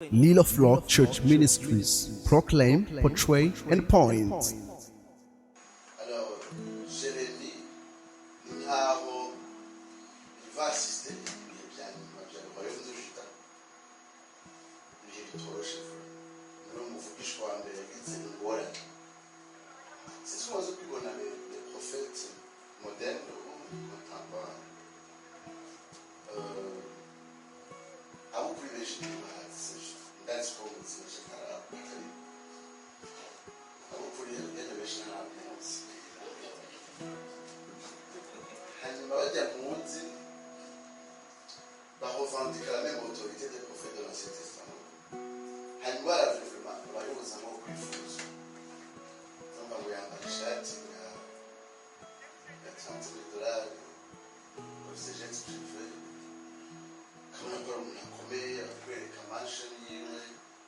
Lila Flock Church Ministries proclaim, portray, and point. Alors, Jérémie, nkaho iva assister ibihe bya royaume de Juda, ibihe bitoroshe niwe muvugishwa wa mbere yagize ingorane. Sisi umaze kwibona les prophètes modernes ou contemporains, abo kuri benshi ntibazi, that's how it's shakara atari abo kuri yene benshi ntabazi. Hanyuma bajya munsi barevendika la même autorité des prophètes de l'Ancien Testament. Hanyuma baravuma bayoboza nko kwifuza namba ngo yambara ishati ya $30,000 muri sejeti prive, kabona ko ari umuntu akomeye akwereka mansion yiwe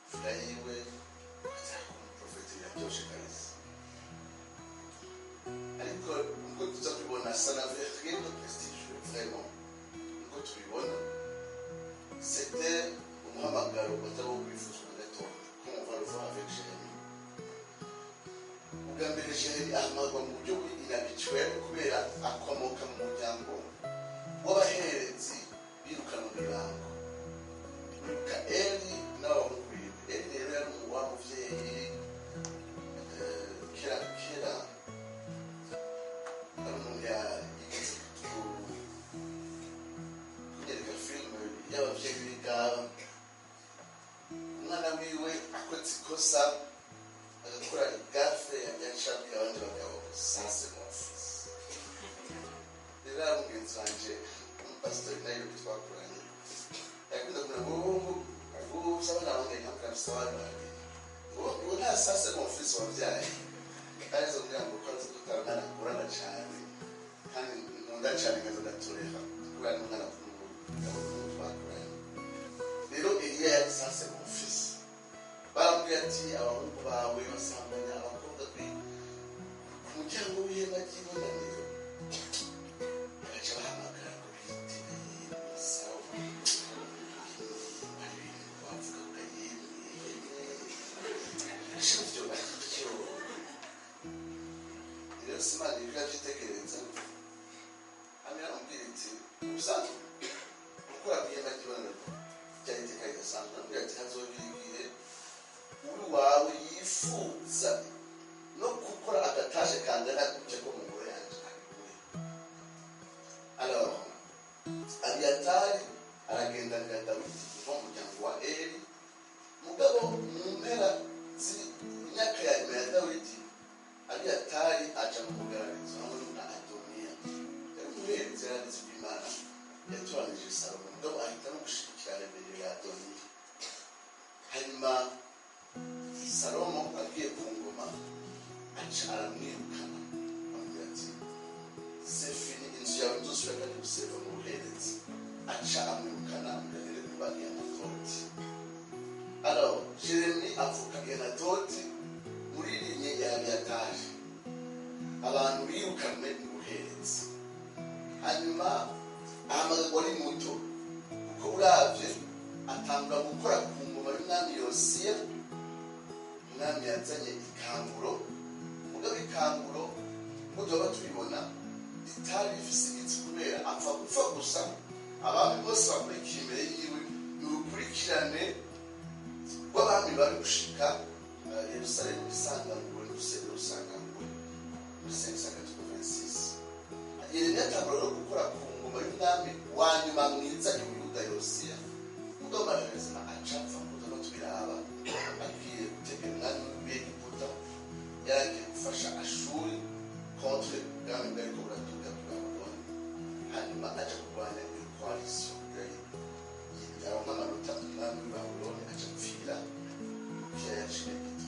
fula yiwe atako umuprofeti yaryoshe kabisa. Ariko nkuko tuza kubibona ça n'avait rien de prestigieux vraiment, nkuko tubibona c'était umuhamagaro batabo kwifuzwa na gato, comme on va le voir avec Jérémie. Ubwa mbere Jérémie ahamagwa mu buryo inhabituel kubera akomoka mu muryango w'abaherezi birukana mu mibango. Biruka Eli n'abahungu biwe. Eli rero yari wa muvyeyi kera ari umuntu yigeze kunyereka filime y'abavyeyi b'igaba. Umwana wiwe akoze ikosa agakora igafe yacabwiye abandi bagabo sanse mon fils. Rero ari umugenzi wanje umupasitori nayo twakoranye yakunda kuvuga ngo usaba n'abandi nkamukabisobanura ngo nta sanse mon fils wabyaye arizo kugira ngo ukoze tutarana kurana cyane kandi nkunda cyane nkaza ndatureka kubera n'umwana w'umugabo twakoranye. Rero Eliya yari sanse mon fils. Baramubwira ati abahungu bawe basambanya abakobwa ku muryango w'ihema ry'ibonaniro. Agaca bahamagara ngo bitire sawa bari bavuga ko yemeye shivyo bakicyo. Rero simana ibyo byitekereza amira ambwira ati usanzwe ukora ihema ry'ibonaniro cyari iteka ridasanzwe. Ambwira ati hazobigire uri wawe yifuza no gukora agatashe kangana gutya ko mu ngoro yanjye abikuye. Alors Abiyatari aragenda nga Dawidi kuva mu muryango wa Eli, mugabo mu mpera z'imyaka ya nyuma ya Dawidi Abiyatari aja mu mugaragarizo hamwe na Adoniya. Yari umuherezi yarazi kw'Imana yatoranije Salomo, mugabo ahitamo gushigikira rebellion ya Adoniya. Hanyuma Salomo agiye ku ngoma aca aramwirukana amubwira ati c'est fini, inzu yawe nzosubira kandi guseva mu buherezi. Aca amwirukana amubwira ngo bari Anatoti. Alors Jérémie avuka Anatoti muri linye ya Abiyatari, abantu birukanwe mu buherezi. Hanyuma ahamagarwa ari muto kuko uravye atangura gukora ku ngoma y'umwami Yosiya. Umwami yazanye ikanguro, mugabo ikanguro ngo tuba tubibona ritari rifise igiti kubera apfa gupfa gusa. Abami bose bakurikiye imbere yiwe ni urukurikirane rw'abami bari gushika Yerusalemu isanganguwe n'urusengero rusanganguwe muri 586. Yeremiya atangura rero gukora ku ngoma y'umwami wa nyuma mwiza y'Ubuyuda Yosiya, mugabo amaherezo aca apfa ngo tuba tubiraba. Agiye gutegera umwami w'Egiputa, yaragiye gufasha Ashuri contre ubwami bwariko buratuka bwa Babuloni. Hanyuma aja kurwanya iyo coalition aronka amanota umwami w'i Babuloni aja gupfira mu kiyaya c'Egiputa.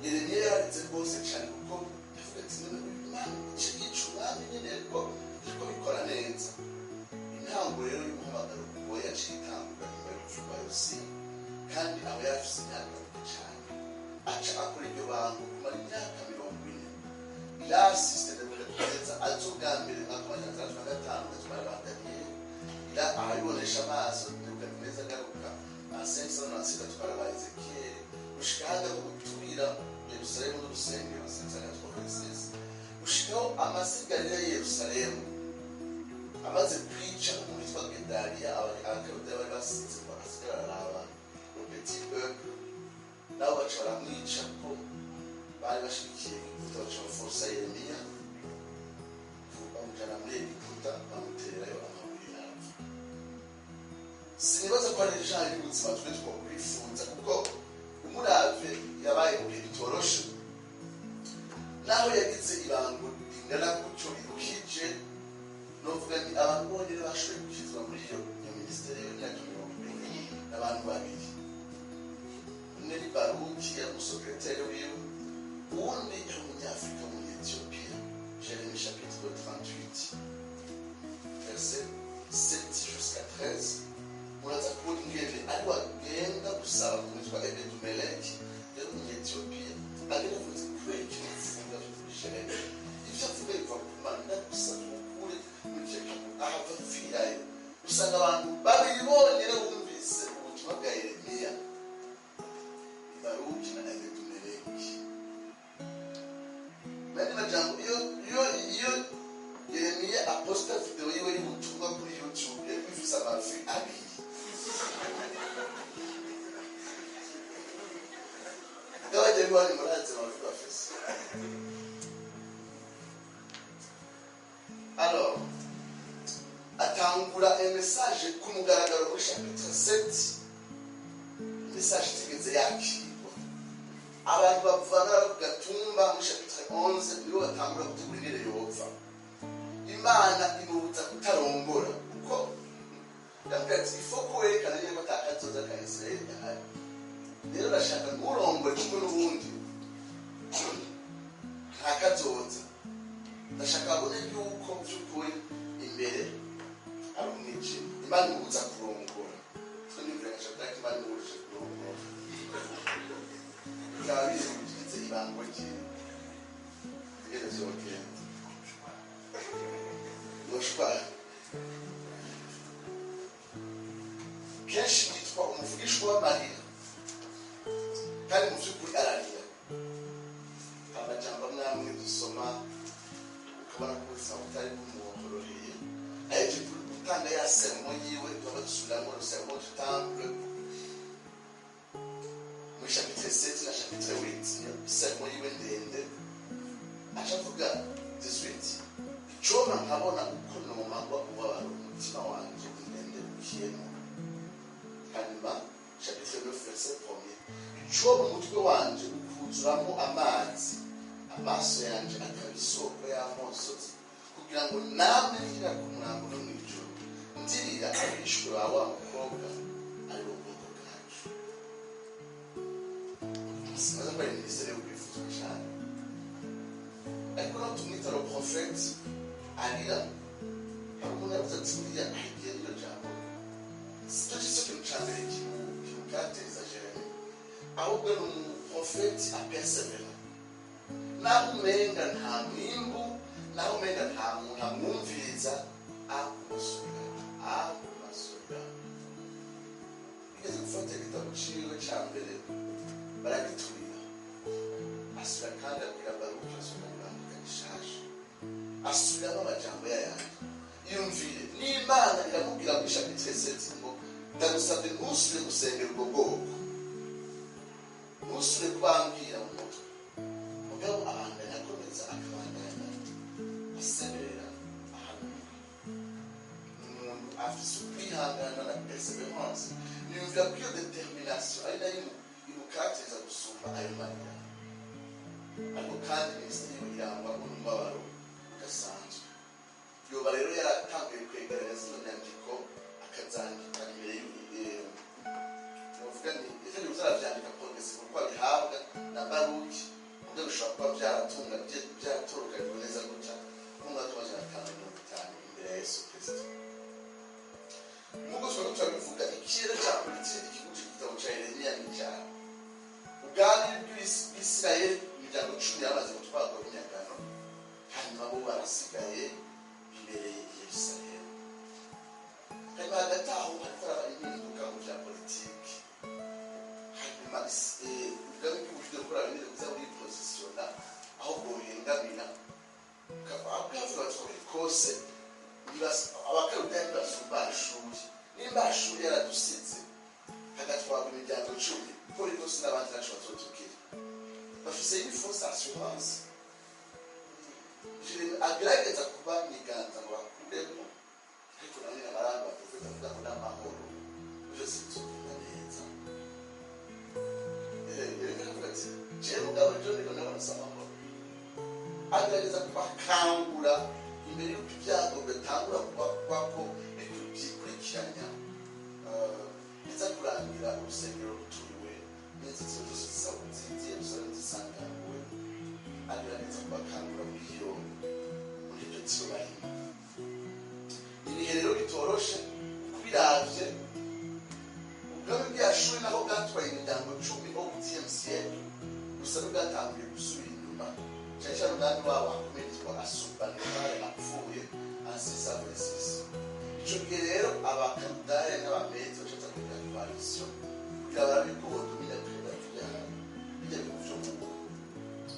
Yeremiya yaranditse rwose cane kuko yavuga ati none Imana ico yica umwami nyene ariko iriko bikora neza. Intango rero y'umuhamagaro kuko yaciye itangura nyuma y'urupfu rwa Yosiya, kandi aba yarafise imyaka mike cane. Aca akora iryo bango kumara imyaka 40. Il a assisté Nebukadineza aza ubwa mbere mu mwaka wa 1905 agatwara ba Daniyeli. Il a ayibonesha amaso Nebukadineza agaruka 500 na sita twarabaye Ezekiyeli gushikaga guturira Yerusalemu n'urusengero 596 gushikaho amasigarira ya Yerusalemu amaze kwica umwitwa Gedaliya abakayuda bari basize ngo asigara araba le petit peuple nabo baca baramwica ko bari bashigikiye Egiputa baca baforsa Yeremiya bamujana muri Egiputa bamuterayo amabuye arapfa. Sinibaza ko ari ijana y'ubuzima twe twakwifuza kuko umurave yabaye mu bihe bitoroshe naho yagize ibango ringana gutyo rirukije novuga ni abantu bonyine bashoboye gukizwa muri iyo minisiteri y'imyaka 20 n'abantu babiri. Umwe ni Baruki yari umusekreteri wiwe, uwundi yari umunyafurika muri Ethiopia. Jérémie chapitre 38 verset 7 jusqu'à 13 muraza kubona ingene ari wagenda gusaba kumwitwa Ebedumeleki yari umunyetiyopiya agenda kuzi kubera ikintu gifunga Jérémie ivyo avuga biva ku Mana gusaba ukure muri icyo kintu ahava apfirayo. Usanga abantu babiri bonyine bumvise ubutumwa bwa Yeremiya, Baruki na Ebedumeleki. Mani majambo iyo Yeremiya aposta video yiwe y'ubutumwa kuri YouTube yari bifise amafi abiri. Abajya bari murazi amafi bafise. Alors atangura un message ku mugaragaro muri chapitre 7. Message tigeze yakirwa. Abantu bavana gatumba muri chapitre 11 nibo batangura gutegura ingene yopfa. Imana imubuza kutarongora kuko yabwati ifo kwerekana niba atakazoza ka Israeli ahari. Rero ndashaka ngurongwe kimwe n'ubundi ntakazoza. Ndashaka abone yuko by'ukuri imbere ari umwijima. Imana imubuza kurongora. Twemera gashaka Imana imubuza kurongora. Yabize kugize ibango rye. Igeze cyokeye. Noshwa kenshi nitwa umuvugishwa w'amarira kandi mu by'ukuri ararira. Amajambo amwe dusoma ukabona ko bisaba utari bumuhororeye aje gutanga ya sermo yiwe tuba dusubiramo le sermon du temple muri chapitre 7 na chapitre 8 sermon yiwe ndende acavuga 18 icoma nkabona uko nomagwa ubabaro umutima wanjye ndende ukiyemo. Hanyuma chapitre 9 verset 1 icoma umutwe wanjye ukuzuramo amazi amaso yanjye akaba isoko y'amosozi kugira ngo namwe ngira ku murango no mu ijoro ndirira abishwe ba wa mukobwa ari wo bwoko bwacu. Sinaza ko ari minisiteri y'ubwifuza cyane ariko no tumwita le prophète arira hari umuntu yavuze ati buriya ahigiye iryo jambo sicyo kintu cya mbere kimukatiriza Jérémie ahubwo ni umuprofeti apersevera naho umenga nta mwimbu naho umenga nta muntu amwumviriza akumasura igeze gufata igitabo ciwe cya mbere baragiturira asubira kandi abwira Baruki asubira kurandika gishasha asubiramo amajambo yayandi. Yumvire n'Imana iramubwira muri chapitre 7 ngo ndagusabye ntusubire gusengera ubwo bwoko, ntusubire kubambwira mu mutwe. Mugabo abandanya akomeza akabandanya asemerera ahantu umuntu afise ukwihangana na perseverance. Yumvira ko iyo determination ari nayo imukatiriza gusumba ayo marira. Ariko kandi minisitiri irangwa n'umubabaro udasanzwe. Yoba rero yaratangiye kwegereza izo nyandiko akazandika imbere y'uvuga ni ivyo uzavyandika progressive kuko bihabwa na Baruki ubwo bishobora kuba byaratorokanye neza gutya mu mwaka wa 1950 imbere ya Yesu Kristo. Nk'uko turabivuga ikirere cya politiki ikigo cy'igitabo cya Yeremiya n'icyaha ubwami bw'Isirayeli imiryango 10 yamaze gutwarwa bunyagano hanyuma bo barasigaye ibereye Yerusalemu. Hanyuma hagati aho hariko impinduka mu bya politiki bose abakarudaya basumba ashuri nimba ashuri yaradusize hagatwagwa imiryango 10 kuri bose n'abandi ntacu batotokera bafise une fausse assurance agerageza kuba miganza ngo bakuremo ariko namwe abaranga bavuga ko n'amahoro byose bizogenda neza jewe mugabo John ko n'abasama amahoro agerageza kubakangura imbere y'uko ibyago bitangura kuba ko bikurikiranya biza kurangira urusengero ruturiwe n'inzitizi zose zisabuziye zisanganwe agerageza kubakangura muri iryo tsiro barimo ibihe rero bitoroshe kubiravye ubwami bw'ashuri naho bwatwaye imiryango 10 bo ku TMCL gusa n'ubwatanguye gusubira inyuma cyane cyane umwami wabo akomeye yitwa Asubanimale apfuye asisa vesisi ico gihe rero abakarudaya n'abamezi bacaza kugira coalition kugira barabe ko botumira kwenda kujyana bijya mu byo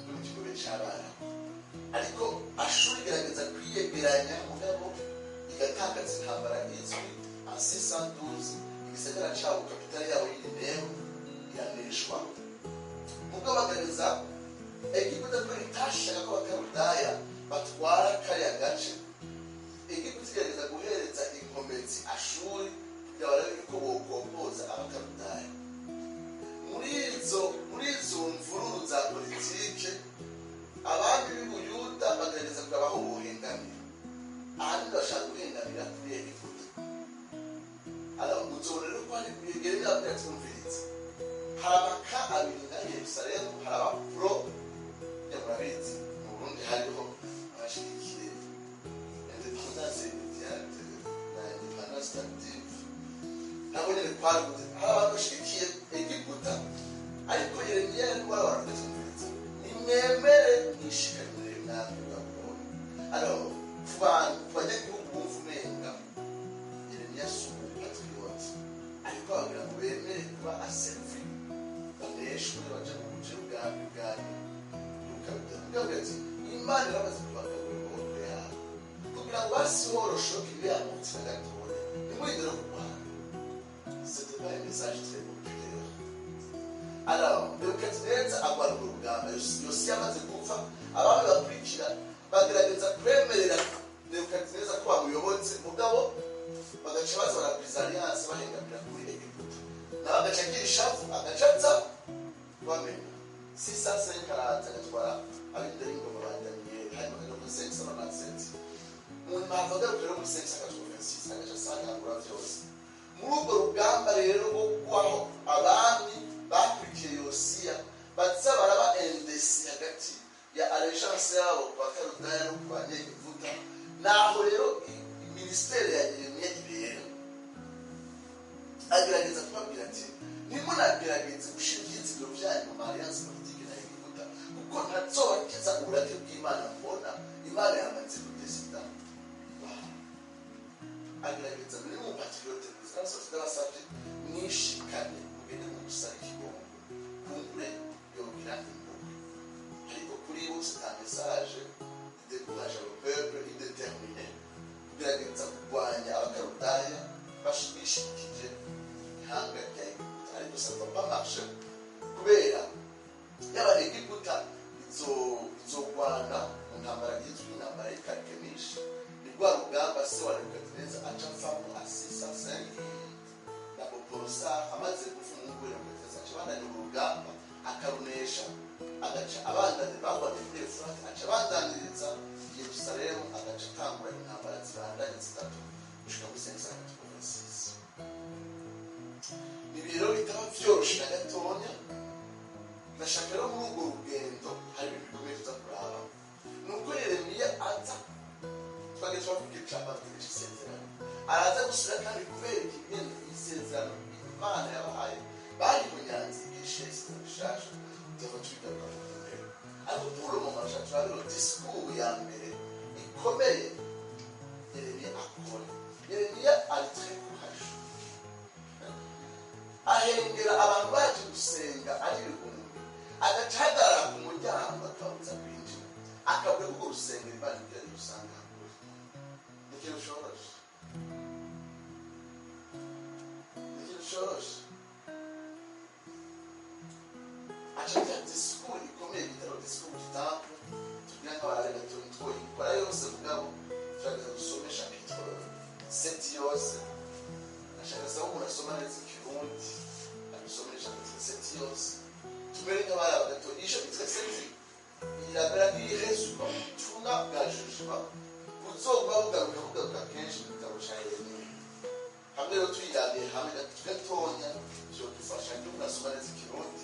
mu kigo cy'abana ariko ashuri gerageza kwiyegeranya mugabo igatakaza intambara izwi en 612 igisagara cyawo kapitali yawo y'Indeho iraneshwa mugabo bagerageza Egiputa kuri tashaka ko bakarudaya batwara kariya gace Egiputa igerageza guhereza inkomezi ashuri kugira barabe ko bokomboza abakarudaya muri izo mvururu za politike abandi b'Ubuyuda bagerageza kubaho ubuhengamira ahandi bashaka guhengamira kuri Egiputa muzobona rero ko hari kwegera n'abandi twumviriza hari amaka abiri na Yerusalemu hari abapro y'ababizi mu Burundi hariho abashigikiye independence immédiate na independence tardive nabo nyine kwaruze hari abantu bashigikiye Egiputa ariko Yeremiya wari waratumviriza nimwemere nishikamire namwe babona alors abanyagihugu bumva umenga Yeremiya sumu patriote ariko bagira ngo bemere kuba aservi baneshwe baje mu buce bwami ukabwira ati Imana iramaze kubagaburira yawe kugira ngo basiboroshoke ibiyamutse gatoya nimwigire ku Rwanda c'était pas un message très populaire alors Nebukadineza agwara urugamba Yosiya amaze gupfa abami bakurikira bagerageza kwemerera Nebukadineza ko bamuyobotse mugabo bagaca baza barapriza alliance bahengamira kuri Egiputa nawe agaca agira ishavu agacaza bamenya 650 agatwara abindari ingoma bandaniye hanyuma akajya muri 597 umuntu mpamvu rero muri 586 agaca asangangura byose muri urwo rugamba rero rwo kubaho abami bakurikiye Yosiya baza baraba endesi hagati ya alliance yabo ku bakarudaya no ku banyegiputa naho rero ministere ya Yeremiya ibera agerageza kubabwira ati nimunagerageze gushyira ibyizigiro byanyu mu alliance politique na Egiputa kuko ntazobakiza uburake bw'Imana mbona Imana yamaze kudesida agerageza muri mu patriote bisanzwe by'abasabye mwishikane mugende mu gusara ikigongo kumbure yogira imbuga ariko kuri bo c'est un message de courage au peuple indéterminé kugerageza kurwanya abakarudaya bashimishikije ihanga rya Egiputa ariko ça va pas marcher kubera yaba Egiputa izogwana mu ntambara yitwa intambara y'Karkemishi ni rwa rugamba se wa Nebukadineza aca mfamo asisa 5 na Boporosa amaze gupfa umuhungu we Nebukadineza aca bandanya urugamba akarunesha agaca abandanya bagwanye kuri Efurate aca abandaniriza Yerusalemu agaca atangura intambara zibandanye zitatu gushika muri 586 ibi rero bitaba vyoroshe na gatonya ndashaka rero muri urwo rugendo hari ibintu bikomeye tuza kuraba nuko Yeremiya aza twage twavuga icamba cy'isezerano araza gusura kandi kubera ikigenda isezerano Imana yabahaye bari mu nyanza y'ishesi bishasha tuva twigaruka mu mbere ariko pour le moment je travaille discours ya mbere ikomeye Yeremiya akora Yeremiya ari très courageux ahengera abantu baje gusenga ari ibihumbi agacagarara ku muryango akabuza kwinjira akavuga ko urusengero Imana igira rusanga acagira disikuru ikomeye bitaro disikuru temple tugira nk'abaregatori twoyikora yose mugabo turageza dusome chapitre 7 yose ashaka saba umuntu asoma neza ikirundi abisome chapitre 7 yose tumere nk'abaregatori chapitre 7 irabera nk'iresuka ubutumwa bwa jugement buzoba bugaruka kenshi mu gitabo ca Yeremiya hamwe rero tuyirabiye hamwe tugatonya byodufasha ndi umuntu asoma neza ikirundi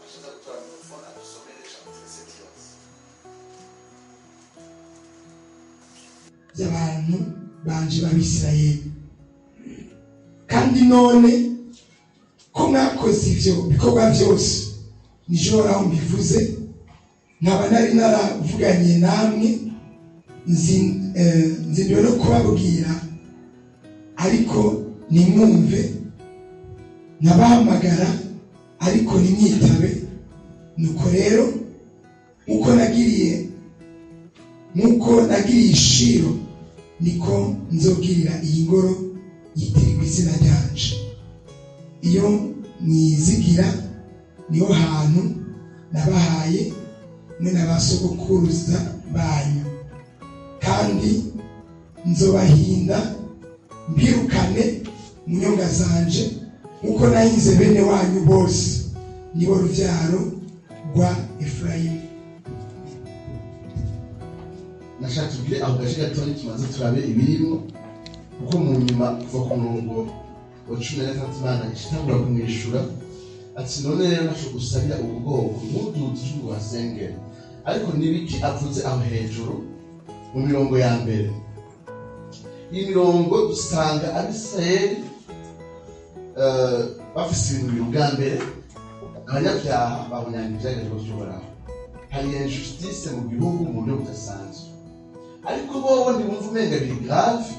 ashaka gutora mikrofone adusomere chapitre 7 yose by'abantu banje b'Abisirayeli. Kandi none ko mwakoze ivyo bikorwa byose nijoro aho mbivuze nkaba nari naravuganye namwe nzindiwe no kubabwira ariko nimwumve, nkabahamagara ariko nimwitabe. Nuko rero nk'uko nagiriye Shilo niko nzogirira iyi ngoro yitirirwa izina ryanje. Iyo mwizigira niho hantu nabahaye mwe n'abasogokuruza banyu, kandi nzobahinda mbirukane mu nyonga zanje nk'uko nahinze bene wanyu bose, nibo ruvyaro rwa Efurayimu. nashaka tubwire aho gace gatoya tumaze turabe ibirimo, kuko mu nyuma kuva ku murongo wa 13 Imana ishitangura kumwishura ati none rero nasho gusabira ubu bwoko n'uduti tw'ubasengera. Ariko nibiki avuze aho hejuru mu mirongo ya mbere? Iyi mirongo dusanga Abisirayeli bafise ibintu bibiri. Bwa mbere abanyabyaha babonye ibyagezweho by'Uhoraho, hari injustice mu gihugu mu buryo budasanzwe, ariko bobo ntibumva umenga biri grave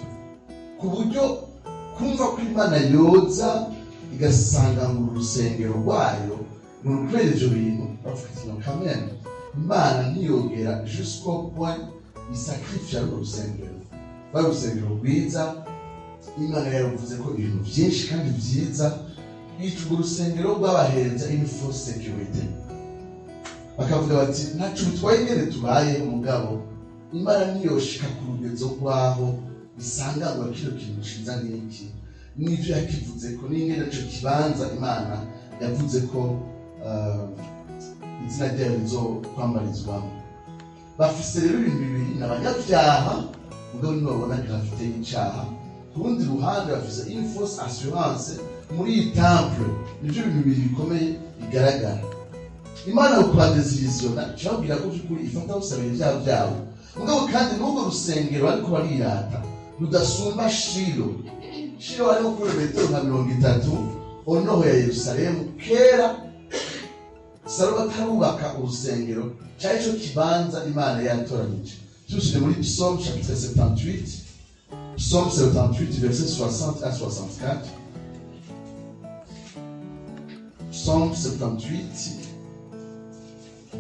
ku buryo kumva ko Imana yoza igasangangura urusengero rwayo mu kubera ivyo bintu bavuga ati no kamene Imana ntiyogera jusqu'au point isacrifier urusengero. Bari urusengero rwiza, Imana yaruvuze ko ibintu byinshi kandi byiza, yitwa urusengero rw'abahereza une fausse sécurité. Bakavuga bati ntacu bitwaye ingene tubaye umugabo, Imana niyoshika ku rugezo rwaho isangangura kino kintu ciza n'iki n'ivyo yakivuze ko n'ingene ico kibanza Imana yavuze ko izina ryayo rizokwambarizwamo. Bafise rero ibintu bibiri, n'abanyabyaha mugabo ntibabona gravité y'icaha. Ku rundi ruhande bafise une fausse assurance muri iyi temple. Nivyo bintu bibiri bikomeye bigaragara. Imana ukubadezilizona cyabwira ko by'ukuri ifata usabira ibyaha byabo, mugabo kandi n'ubwo rusengero ariko barirata rudasumba Shilo. Shilo arimo kuri metero nka 30 onoho ya Yerusalemu. Kera Salomo atarubaka urusengero cyari cyo kibanza Imana yatoranije. Tushyire muri Psaume chapitre 78, Psaume 78 verset 60 à 64. Psaume 78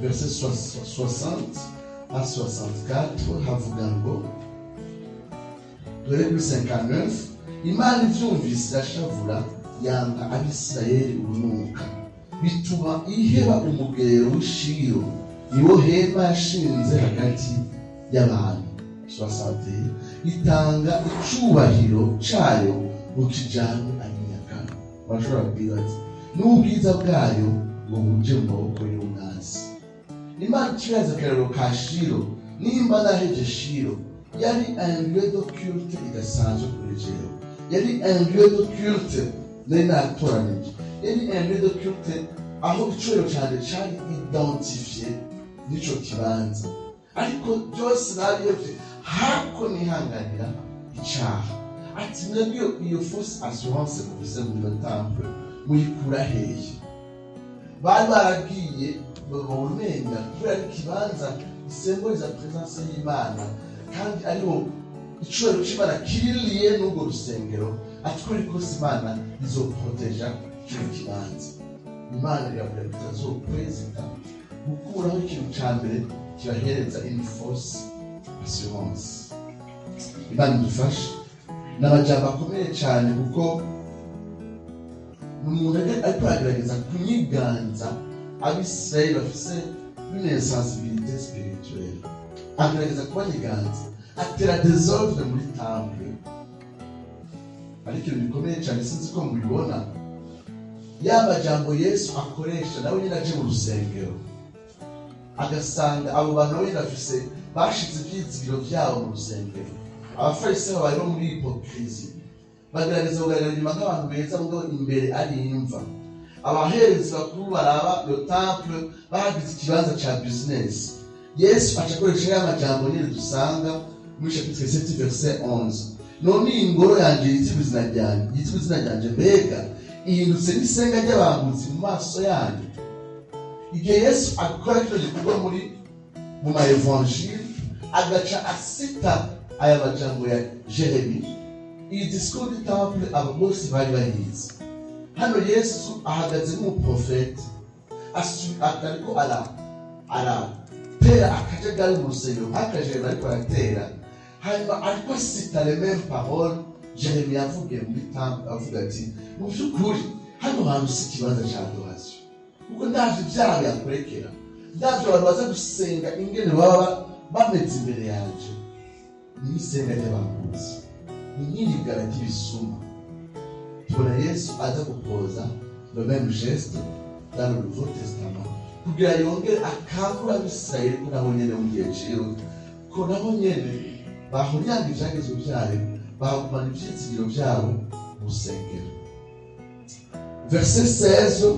verset 60 à 64 havuga ngo, dore kuri 59, Imana ivyumvise irashavura yanga Abisirayeli urunuka, bituma iheba umugero w'Ishilo, niwo hema yashinze hagati y'abantu. 60, itanga icubahiro cayo mu kijana anyakana. Bashobora kubwira ati n'ubwiza bwayo ngo buje mu maboko y'umwanzi. Imana ikibaza akarero ka Shilo, nimba naheje Shilo yari un lieu de culte idasanzwe kuri jewe, yari un lieu de culte nari natoranije, yari un lieu de culte aho icubahiro cyane cyari identifié n'ico kibanza. Ariko byose nabiyevye hako nihanganira icaha. Ati mwebwe iyo fausse assurance mufise muri temple muyikura hehe? Bari baragiye babonenga kubera ikibanza isemboliza presence y'Imana, kandi ariho icubahiro c'Imana kiriliye n'ubwo rusengero. Ati ko rikose Imana izoproteja ico kibanza. Imana iravuga itazokwezita gukuraho ikintu ca mbere kibahereza une fausse assurance. Imana idufashe. N'amajambo akomeye cyane, kuko umuntu ariko aragerageza kunyiganza abisirayeli bafise une sensibilité spirituelle, agerageza kubanyiganza atera desordre muri temple. Ariko ibintu bikomeye cyane sinzi ko mubibona, y'amajambo Yesu akoresha nawe nyine aje mu rusengero agasanga abo bantu nawe nyine bafise bashize ivyizigiro vyabo mu rusengero. Abafarisayo bari muri hypocrisie, bagerageza kugaragara inyuma nk'abantu beza mugabo imbere ari imva. Abaherezi bakuru baraba iyo temple bahagize ikibanza ca business. Yesu acakoresha y'amajambo nyine dusanga muri chapitre 7 verset 11. None ingoro yanje yitwa izina ryanje mbega ihindutse n'isenga ry'abambuzi mu maso yanyu. Igihe Yesu akora kino gikorwa mu ma evangile agaca asita aya majambo ya Jeremi, iyi discours du temple abo bose bari bayizi. Hano Yesu ahagaze nk'umuprofete ariko aratera akajagari mu rusengero nk'akajagari ariko aratera, hanyuma ariko asita les mêmes paroles Jeremi yavugiye muri temple avuga ati mu by'ukuri hano hantu si ikibanza cya adoration, kuko ndavyo ibyaha byakurekera, ndavyo abantu baza gusenga ingene baba bameze imbere yanje ni isenga ry'abambuzi, ni nyirigara ry'ibisuma. Tubona Yesu aza gupoza le même geste dans le Nouveau Testament kugira yongere akangura abisirayeli ko nabo nyene mu gihe ciwe, ko nabo nyene bahonyanga ivyagezwe vyayo, bahagumana ivyizigiro vyabo mu rusengero. Verset 16,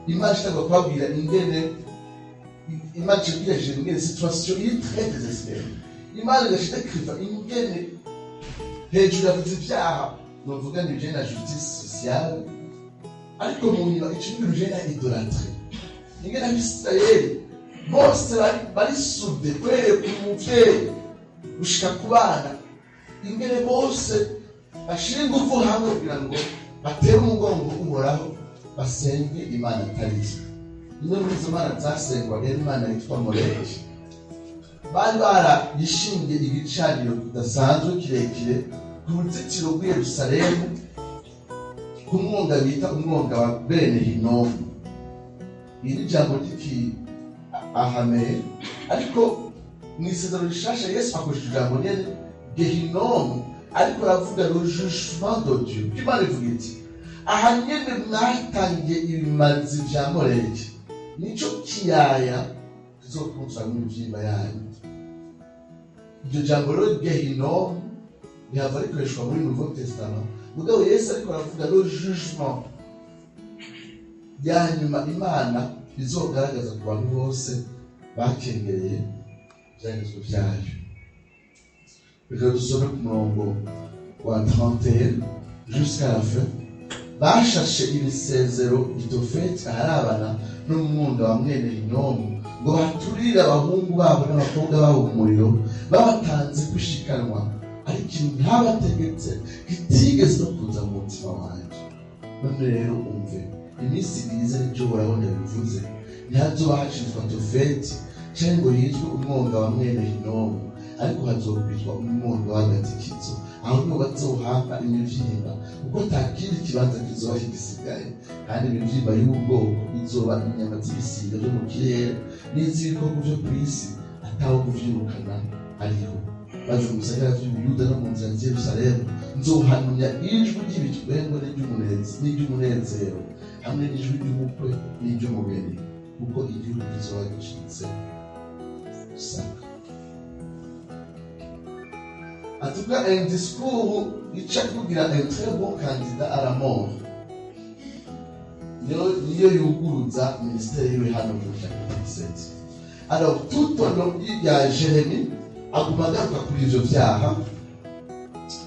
image itagwa kubabwira ingene image ibwireje ingene situation iri très désespérée. Imana igashita kriva ingene hejuru yavuze ivyaha novuga ni bijanye na justice sociale, ariko mu nyuma icyo bijanye na idolatrie. Ingene abisirayeli bose bari sude kwereye ku muvyeyi gushika ku bana, ingene bose bashira ingufu hamwe kugira ngo batere umugongo uhoraho basenge imana itarizo. Imwe muri izo mana zasengwaga yari imana yitwa Moleki. Bari barayishingiye igicaniro kidasanzwe kirekire ku ruzitiro rw'i Yerusalemu ku mwonga bita umwonga wa Bene Hinomu. Iri jambo ry'iki ahameye, ariko mu isezerano rishasha Yesu akoresha ijambo nyene Gehinomu, ariko aravuga le jugement de Dieu. Imana ivuga iti aha nyene mwatangiye ibimazi vya Moleki, nico kiyaya kizokunzwa n'imivyimba yanyu. Iryo jambo rero Gehinomu rihava rikoreshwa muri Nouveau Testament, mugabo Yesu ariko aravuga le jugement yanyuma Imana izogaragaza ku bantu bose bakengereye ivyagezwe vyayo. Reka dusome ku murongo wa 31 jusqu'à la fin. Bashashe ibisezero Itofeti aharabana n'umwunda wa mwene Hinomu ngo baturire abahungu babo n'abakobwa babo mu muriro, babatanze kwishikanwa, ariko ikintu ntabategetse kitigeze no kuza mu mutima wanjye. None rero umve, iminsi ibize n'ibyo urabona bivuze, ntihazoba hacitswa Tofeti canke ngo hitwe umwonga wa mwene Hinomu, ariko hazokwitwa umwonga w'agatikizo, aho niho bazohamba imivyimba, kuko nta kindi kibanza kizoba kigisigaye, kandi imivyimba y'ubwoko izoba inyama z'ibisiga vyo mu kirere n'iz'ibikoko vyo kw'isi, ataho kuvyirukana hariho. Baje mu bisagara vy'Ubuyuda no mu nzira z'i Yerusalemu, nzohamya ijwi ry'ibitwengo n'iry'umunezero, hamwe n'ijwi ry'ubukwe n'iry'umugeni, kuko igihugu kizoba gicitse gusaka. En tout cas, un discours ica kugira un très bon candidat à la mort. Niyo yuguruza ministère yiwe hano mu chapitre 17. Alors tout au long ya Jérémie aguma agaruka kuri ivyo vyaha,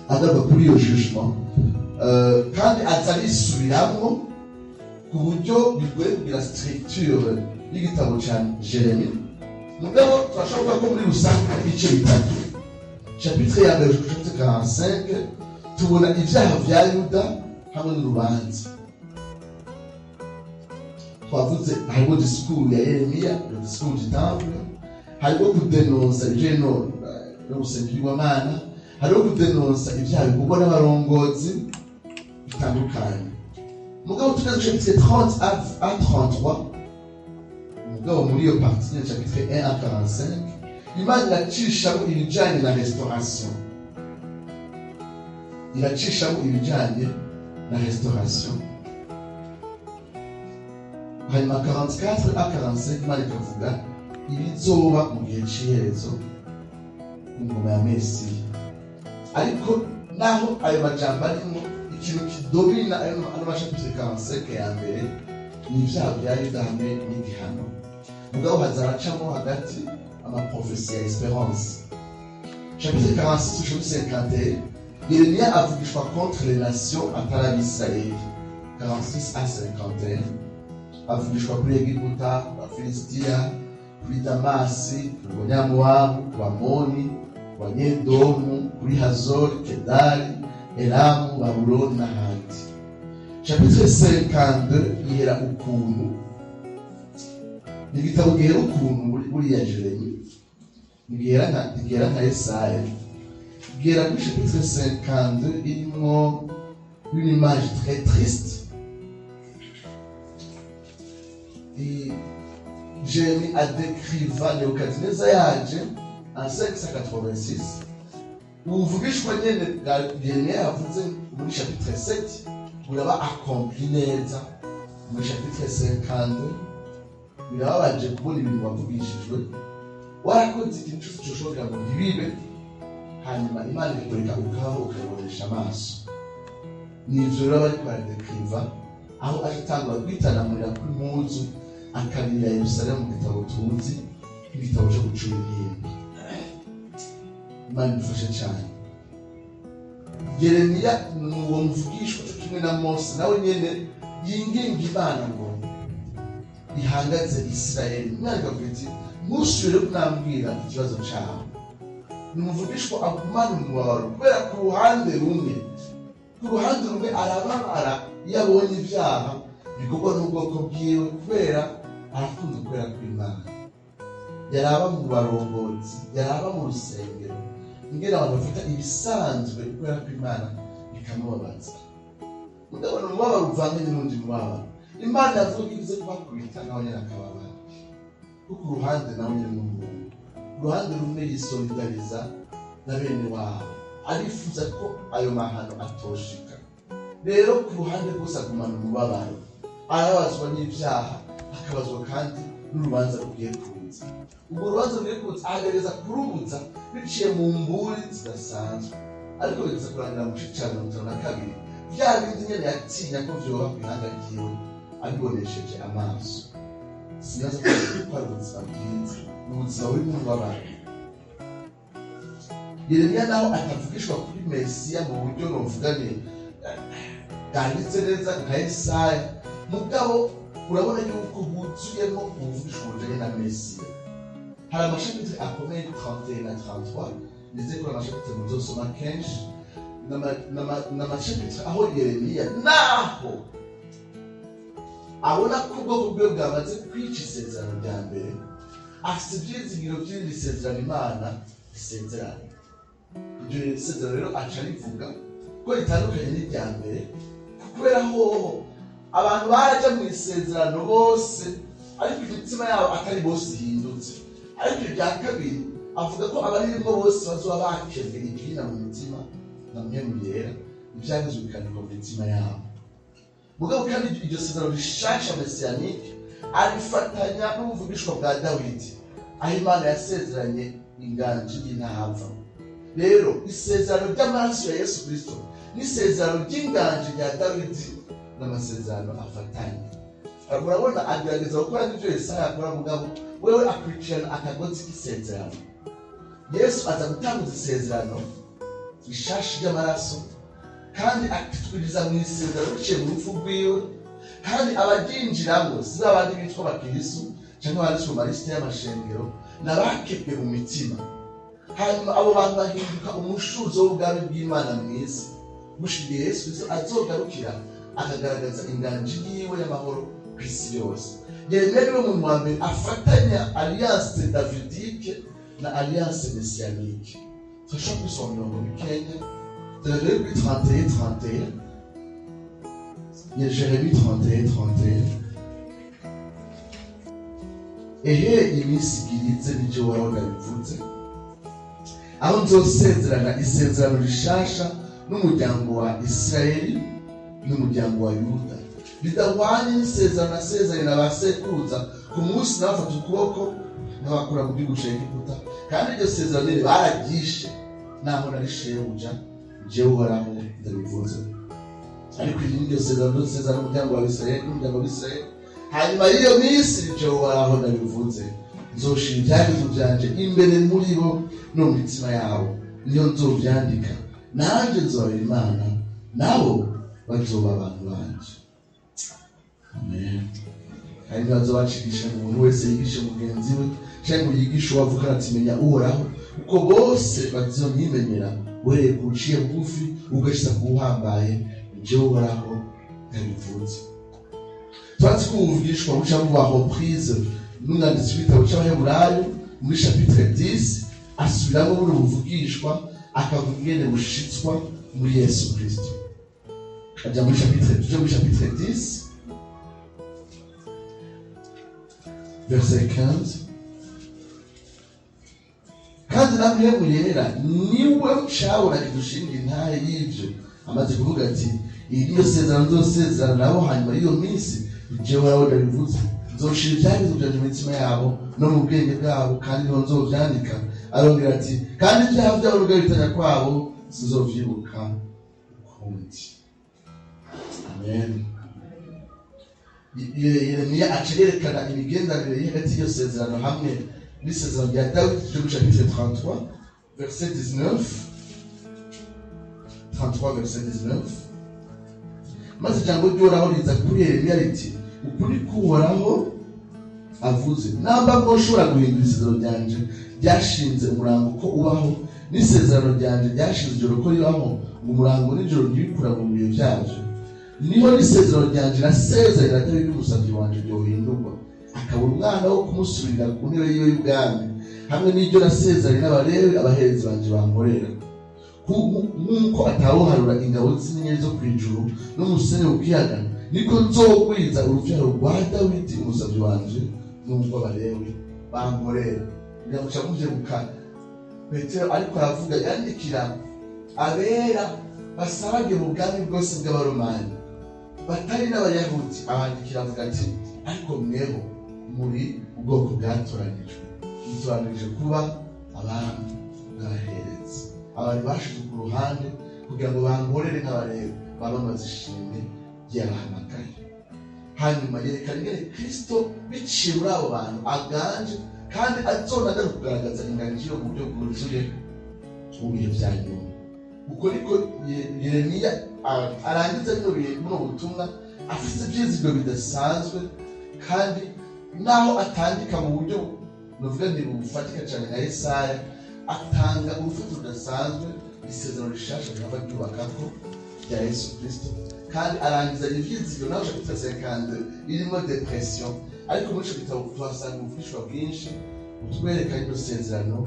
agaruka kuri iyo jugement, kandi aza abisubiramwo ku buryo bigoye kugira structure y'igitabo ca Jérémie. Mugabo turashobora ko muri rusange hari ibice bitatu. Chapitre ya mbere chapitre 45 tubona ivyaha vya Yuda hamwe n'urubanza. Twavuze hariho discours ya Yeremiya, le discours du temple, hariho kudenonsa ibijanye no gusengirwamana, hariho kudenonsa ivyaha bikorwa n'abarongozi bitandukanye. Mugabo tugeze chapitre 30 à 33 mugabo muri iyo partie ya chapitre 1 à 45 Imana iracishamo ibijyanye na restauration, iracishamo ibijyanye na restauration. Hanyuma 44 à 45 Imana ikavuga ibizoba mu gihe cy'iherezo ku ngoma ya Mesiya. Ariko naho ayo majambo arimo, ikintu kidomina ayo mashapitre 45 ya mbere ni ibyaha bya Yuda hamwe n'igihano. Mugabo hazaracamo hagati ama-prophétie ya Espérance. Chapitre 46 jusqu'au 51, Yeremia avugishwa contre les nations atari abisirayeli. 46 à 51, avugishwa kuri Egiputa, Abafilisitiya, kuri Damasi, kuri Banyamowabu, ku Bamoni, ku Banyedomu, kuri Hazori, Kedari, Elamu, Babuloni n'ahandi. Chapitre 52 ihera ukuntu n'igitabo gihera ukuntu buriya Jeremiya bigera nka Yesaya, bigera kuri chapitre 52 irimo une image très triste. Et Jérémie a décriva Nebukadineza yaje en 586. Ubuvugishwa nyene bwa Yeremiya yavuze muri chapitre 7 buraba accompli neza muri chapitre 52. Birababaje kubona ibintu wavugishijwe warakoze ikintu cyose cyoshoboka ngo ntibibe, hanyuma Imana ikakureka ukaho ukabonesha amaso. Nivyo rero bari baradekriva aho atangwa kwitanamurira kuri Muzu akabira Yerusalemu mu gitabo tuzi nk'igitabo cyo gucura intimba. Imana idufashe cyane. Yeremiya nuwo mvugishwa cyo kimwe na Mose nawe nyene yinginga Imana ngo ihagaze Israeli. Imana ikavuga iti ntusubire kunambwira ikibazo cyawe. Nimuvugishwa agumana umubabaro kubera ku ruhande rumwe arababara iyo abonye ibyaha bikorwa n'ubwoko bwiwe kubera arakunda kubera kw'Imana. Yaraba mu barongozi, yaraba mu rusengero, ingera abantu bafata ibisanzwe kubera kw'Imana bikamubabaza. Mugabana umubabaro uvange n'undi mubabaro. Imana yavuga ibize kubakubita nawe nyine akababara. Kuko uruhande nawe nyine n'umuntu. Uruhande rumwe yisolidariza na bene wabo, arifuza ko ayo mahano atoshika. Rero ku ruhande rwose agumana umubabaro, arabazwa n'ibyaha, akabazwa kandi n'urubanza rugiye kuza. Ubwo rubanza rugiye kuza agerageza kurubuza biciye mu mburi zidasanzwe, ariko bigeze kurangira mu gice cya 52 bya bindi nyine yatinya ko vyoba kwihanga ryiwe abibonesheje amaso. Sinaza ko ari ubuzima bwiza, n'ubuzima burimo umubabaro. Yeremiya naho atavugishwa kuri Mesiya mu buryo nomvugane bwanditse neza nka Yesaya, mugabo urabona yuko huzuyemo ubuvugishwa bujanye na Mesiya. Hari amashapitre akomeye 31 na 33, ndetse ko amashapitre muzosoma kenshi n'amashapitre aho Yeremiya naho abona ko ubwoko bwe bwamaze kwica isezerano rya mbere, afite ibyizigiro by'irindi sezerano Imana isezerano. Iryo sezerano rero aca rivuga ko ritandukanye n'irya mbere, kubera hoho abantu baraja mu isezerano bose, ariko imitima yabo atari bose ihindutse. Ariko irya kabiri avuga ko abaririmo bose bazoba bakebwe ibyina mu mitima na mpemu yera, ivyagizwe bikandikwa mu mitima yabo. Mugabo kandi iryo sezerano rishasha mesiyanike arifatanya n'ubuvugishwa bwa Dawidi, aho Imana yasezeranye inganji y'intahava. Rero isezerano ry'amaraso ya Yesu Kristo n'isezerano ry'inganji rya Dawidi n'amasezerano afatanye. Murabona agerageza gukora n'ibyo Yesaya akora, mugabo wewe akurikirana akagozi k'isezerano. Yesu aza gutanguza isezerano rishasha ry'amaraso, kandi akitwiriza mu isezerano biciye mu rupfu rwiwe, kandi abaryinjiramo si abandi bitwa abakristo cyangwa abanditsi mu malisite y'amashengero, n'abakebwe mu mitima. Hanyuma abo bantu bahinduka umushuzo w'ubwami bw'Imana mw'isi, gushigiye Yesu Kristo azogarukira akagaragaza inganji yiwe y'amahoro ku isi yose. Yeremiya niwe muntu wa mbere afatanya alliance davidique na alliance messianique. Turashobora kubisoma mirongo mikenya, Jérémie 31. Il y a Jérémie 31. ehe iminsi igirize n'ibyo uhoraho ndabivuze, aho nzosezerana isezerano rishasha n'umuryango wa Isirayeli n'umuryango wa Yuda, bidahwanye n'isezerano nasezeranye na ba sekuruza ku munsi nabafata ukuboko nkabakura mu gihugu cya Egiputa, kandi iryo sezerano rero bararyishe naho nari shebuja, jewe uhoraho ndabivuze. Ariko iri ni ryo sezerano n'umuryango wa Isirayeli n'umuryango wa Isirayeli, hanyuma y'iyo minsi jewe uhoraho ndabivuze, nzoshira ibyagizo byanje imbere muri bo no mu mitima yabo, niyo nzovyandika, nanjye nzobabera Imana, nabo bazoba abantu banje. Amen. Kandi bazobacigisha umuntu wese yigishe mugenzi we, cyangwa yigisha uwavuga ati menya uhoraho, uko bose bazonyimenyera uhereye ku uciye bugufi ugashitsa ku uhambaye, jewe uhoraho ndabivuze. Twazi ko ubuvugishwa buca buba reprise n'umwanditsi w'ibitabo c'Abaheburayo muri chapitre 10, asubiramo buri buvugishwa akavuga ingene bushitswa muri Yesu Kristo. Aja muri chapitre 10 verset 15. Kandi namwe muyera niwe cawura kidushinga intahe y'ivyo, amaze kuvuga ati iri niyo sezerano nzosezerana nabo hanyuma y'iyo minsi, jewe uhoraho ndabivuze, nzoshira ibyagizo byanje mu mitima yabo no mu bwenge bwabo, kandi niho nzovyandika. Arongera ati kandi ibyaha byabo n'ugabitanya kwabo sinzovyibuka ukundi. Amen. Yeremiya acerekana imigenderanire iri hagati y'iyo sezerano hamwe n'isezerano rya Dawidi ryo mu chapitre 33 verset 19. 33 verset 19. Maze ijambo ry'uhoraho riza kuri Yeremiya riti, ukuri k'uhoraho avuze, namba mwoshobora guhindura isezerano ryanje ryashinze umurango ko ubaho, n'isezerano ryanje ryashinze ijoro ko ribaho, ngo umurango n'ijoro ntibikura mu bihe byavyo, niho n'isezerano ryanje nasezerera Dawidi umusavyi wanje ryohindurwa, akabura umwana wo kumusubirira ku ntebe yiwe y'ubwami, hamwe n'iryo nasezeranye n'Abalewi abaherezi banje bankorera. Nk'uko atawuharura ingabo z'inyenyeri zo kw'ijuru n'umusenyi w'ikiyaga, niko nzogwiza uruvyaro rwa Dawidi umusavyi wanje n'ubwo Abalewi bankorera. Biramuca muvyibuka Petero ariko aravuga, yandikira abera basabagiye mu bwami bwose bw'Abaromani batari n'Abayahudi, abandikira avuga ati, ariko mweho muri ubwoko bwatoranijwe, mutoranirije kuba abami n'abaherezi, abantu bashize ku ruhande kugira ngo bankorere nk'Abalewi bamamaze ishimwe ry'abahamagaye. Hanyuma yerekana ingene Kristo biciye muri abo bantu aganje, kandi azonagara kugaragaza inganjiro mu buryo bwuzuye mu bihe vya nyuma. Uko niko Yeremiya arangiza buno butumwa afite ivyizigiro bidasanzwe, kandi naho atandika mu buryo novuga ndi bufatika cyane nka Yesaya, atanga urufatiro rudasanzwe, isezerano rishasha ryava ryubakako rya Yesu Kristo, kandi arangiza ivyizigiro naho chapitre 52 irimo depression. Ariko muri ico gitabo tuhasanga ubufishwa bwinshi butwereka iryo sezerano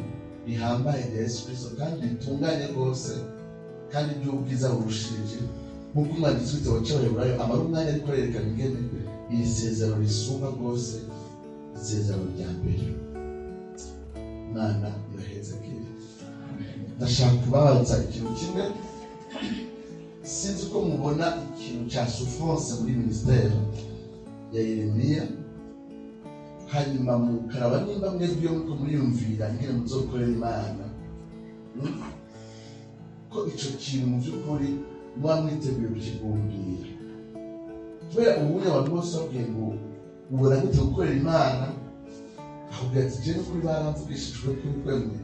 rihambaye rya Yesu Kristo, kandi ritunganye rwose, kandi ry'ubwiza burushije. Nk'uko umwanditsi w'ibitabo c'Abaheburayo amara umwanya ariko arerekana ingene iri sezerano risumba rwose isezerano rya mbere. Imana irahezagire. Ndashaka kubabaza ikintu kimwe, sinzi uko mubona ikintu ca souffrance muri ministère ya Yeremiya, hanyuma mukaraba nimba mwebwe muko muriyumvira ingene muzokorera Imana, ko ico kintu mu vy'ukuri muba mwiteguye kukigumbira. Kubera ubundi abantu bose babwiye ngo ubona gute gukorera Imana, ahubwo ati je n'ukuri baramvugishijwe kuri kwemwe,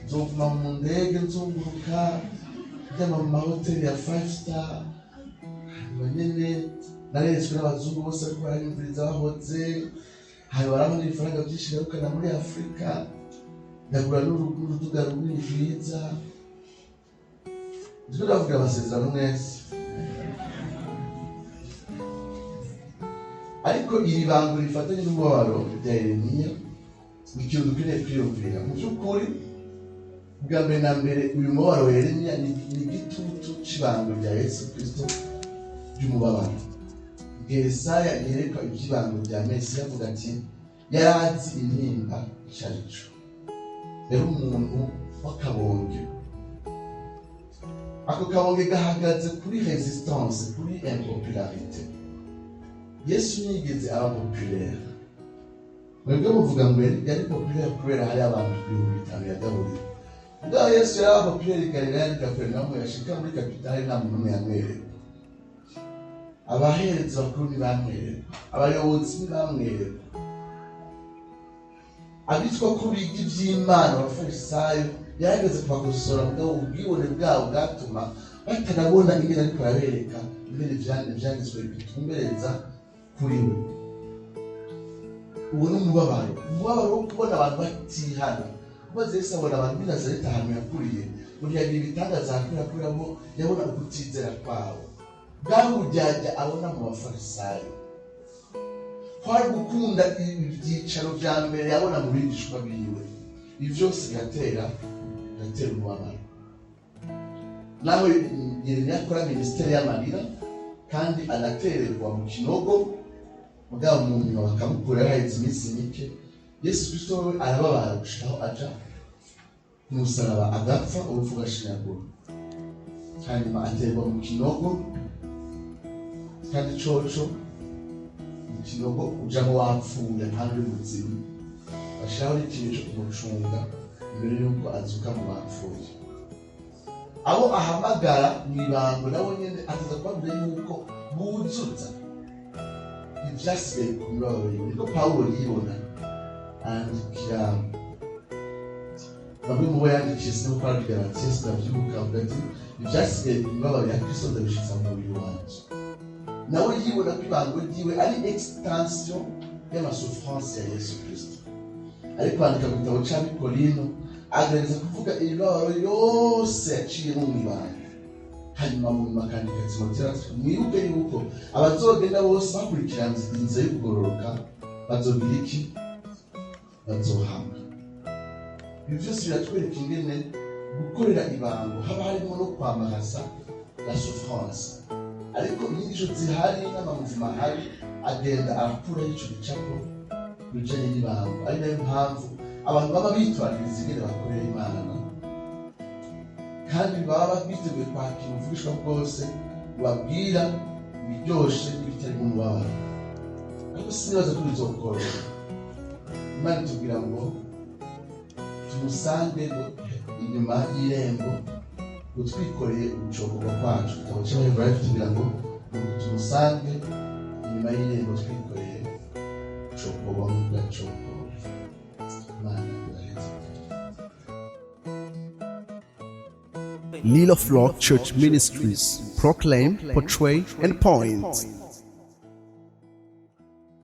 nzovuma mu ndege nzunguruka njya mu mahoteli ya 5 star, hanyuma nyene narezwe n'abazungu bose ariko baranyumviriza bahoze, hanyuma barabona ibifaranga vyinshi garukana muri Afrika, ndagura n'uruduga runini rwiza. Ndiko ndavuga amasezerano mwese, ariko iri bango rifatanye n'umubabaro rya Yeremiya ni ikintu dukwiriye kwiyumvira. Mu by'ukuri bwa mbere na mbere uyu mubabaro wa Yeremiya ni igitutu cy'ibango rya Yesu Kristo ry'umubabaro. Yesaya yereka iby'ibango rya Mesiya avuga ati, yari azi intimba icyo ari cyo. Yari umuntu w'akabonge. Ako kabonge gahagaze kuri resistance, kuri impopularité. Yesu ntiyigeze aba populaire. Mwebwe muvuga ngo yari populaire kubera hari abantu 5,000 yagaburira. Ubwo Yesu yari aba populaire i Galilaya n'i Kaperinaumu, yashika muri kapitale nta muntu n'umwe yamwereka. Abaherezi bakuru ntibamwereka, abayobozi ntibamwereka. Abitwa ko biga iby'Imana, abafarisayo, yarageze kubakosora mugabo ubwibone bwabo bwatuma batanabona ingene ariko arabereka ingene ivyanditswe bitumbereza kuri we. Uwo ni umubabaro wo kubona abantu batihana. Maze Yesu abona abantu b'i Nazareti ahantu yakuriye, yagira ibitangaza yakuramo, yabona ukutizera kwabo. Bwamujyajya abona mu bafarisayo. Kwari gukunda ibyicaro vya mbere yabona mu bigishwa biwe. Ibi byose bigatera umubabaro. Naho Yeremiya akora minisiteri y'amarira kandi anatererwa mu kinogo, mugabo mu nyuma bakamukura yaraheze iminsi mike. Yesu Kristo we arababara gushikaho aja ku musaraba agapfa urupfu gashinyagura, hanyuma aterwa mu kinogo, kandi coco mu kinogo ujamo wapfuye kandi uri muzima. Bashiraho n'ikintu co kumucunga mbere y'uko azuka mu bapfuye. Abo ahamagara mw'ibango nabo nyene ataza kubabwira yuko buzuza ivyasigaye ku mibabaro yiwe. Niko Pawulo yibona andikira bamwe mu bo yandikiye siniko arabigarantiye sinavyibuka, avuga ati ivyasigaye ku mibabaro ya Kristo ndabishitsa mu mubiri wanje. Nawe yibona ko ibango ryiwe ari extension y'amasouffrance ya Yesu Kristo. Ariko kwandika mu gitabo c'Abikorino agerageza kuvuga imibabaro yose yaciyemo mw'ibanga, hanyuma mu nyuma akandika Timoteyo ati mwibuke yuko abazogenda bose bakurikirana inzira yo kugororoka bazogira iki? Bazohama. Ibi byose biratwereka ingene gukorera ibango haba harimo no kwamamaza la souffrance. Ariko inyigisho zihari n'amamuvima ahari agenda arakura ico gicapo bijanye n'ibango. Ari nayo mpamvu abantu baba bitwaririza ingene bakorera Imana, kandi baba biteguye kwakira ubuvugishwa bwose babwira ibiryoshe n'ibitari mu mubabaro. Ariko sinibaza ko bizokoroha. Imana itubwira ngo tumusange inyuma y'irembo utwikoreye ubucokorwa kwacu. Igitabo c'Abaheburayo kitubwira ngo tumusange inyuma y'irembo twikoreye ubucokorwa bw'agacokoro. Lila Flock Church Ministries, proclaim, portray, and point.